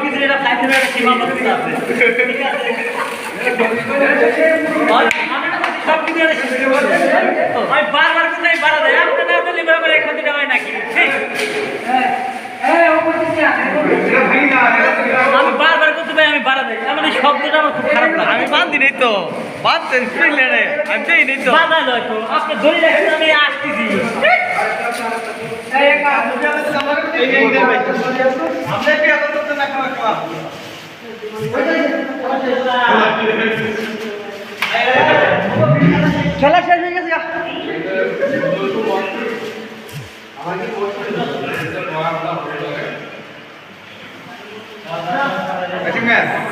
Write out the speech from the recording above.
কিছু এটা ফ্লাইটের একটা সীমাবদ্ধতা আছে ঠিক আছে সব কিছু একটা সীমাবদ্ধতা আছে আমি বারবার কিন্তু আমি বাড়া দেয় আপনি না বললে বরাবর এক কোটি টাকা হয় নাকি আমি বারবার করতে পারি আমি বাড়া দেয় আমার এই শব্দটা আমার খুব খারাপ লাগে আমি বান্ধি নেই তো বাঁধতেন ফিরলে আমি দেই নেই তো বাধা নয় তো আপনি ধরে রাখছেন আমি আসতেছি খেলা শেষ হয়ে গেছে I think, man.